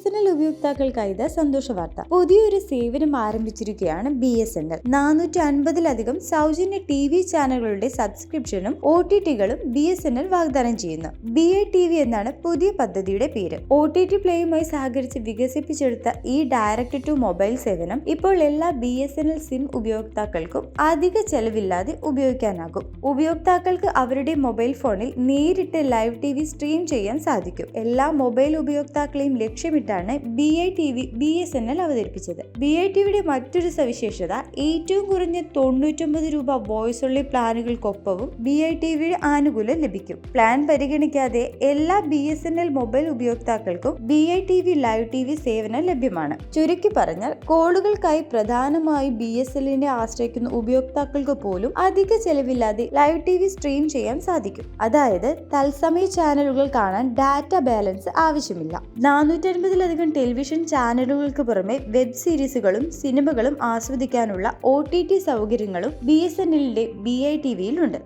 BSNL ഉപയോക്താക്കൾക്കായി സന്തോഷ വാർത്ത. പുതിയൊരു സേവനം ആരംഭിച്ചിരിക്കുകയാണ് BSNL. 450-ലധികം സൗജന്യ TV ചാനലുകളുടെ സബ്സ്ക്രിപ്ഷനും OTTകളും BSNL വാഗ്ദാനം ചെയ്യുന്നു. BITV എന്നാണ് പുതിയ പദ്ധതിയുടെ പേര്. OTT പ്ലേയുമായി സഹകരിച്ച് വികസിപ്പിച്ചെടുത്ത ഈ ഡയറക്ട് ടു മൊബൈൽ സേവനം ഇപ്പോൾ എല്ലാ BSNL സിം ഉപയോക്താക്കൾക്കും അധിക ചെലവില്ലാതെ ഉപയോഗിക്കാനാകും. ഉപയോക്താക്കൾക്ക് അവരുടെ മൊബൈൽ ഫോണിൽ നേരിട്ട് ലൈവ് TV സ്ട്രീം ചെയ്യാൻ സാധിക്കും. എല്ലാ മൊബൈൽ ഉപയോക്താക്കളെയും ലക്ഷ്യമിട്ടാണ് BITV BSNL അവതരിപ്പിച്ചത്. BITVയുടെ മറ്റൊരു സവിശേഷത ഏറ്റവും കുറഞ്ഞ 99 രൂപ വോയിസ് ഓൺലി പ്ലാനുകൾക്കൊപ്പവും BITVയുടെ ആനുകൂല്യം ലഭിക്കും. പ്ലാൻ പരിഗണിക്കാതെ എല്ലാ BSNL മൊബൈൽ ഉപയോക്താക്കൾക്കും BITV ലൈവ് TV സേവനം ലഭ്യമാണ്. ചുരുക്കി പറഞ്ഞാൽ കോളുകൾക്കായി പ്രധാനമായി BSNLനെ ആശ്രയിക്കുന്ന ഉപയോക്താക്കൾക്ക് പോലും അധിക ചെലവില്ലാതെ ലൈവ് TV സ്ട്രീം ചെയ്യാൻ സാധിക്കും. അതായത് തത്സമയ ചാനലുകൾ കാണാൻ ഡാറ്റ ബാലൻസ് ആവശ്യമില്ല. 450-ലധികം ടെലിവിഷൻ ചാനലുകൾക്ക് പുറമെ വെബ് സീരീസുകളും സിനിമകളും ആസ്വദിക്കാനുള്ള OTT സൗകര്യങ്ങളും BSNLന്റെ BITVയിൽ ഉണ്ട്.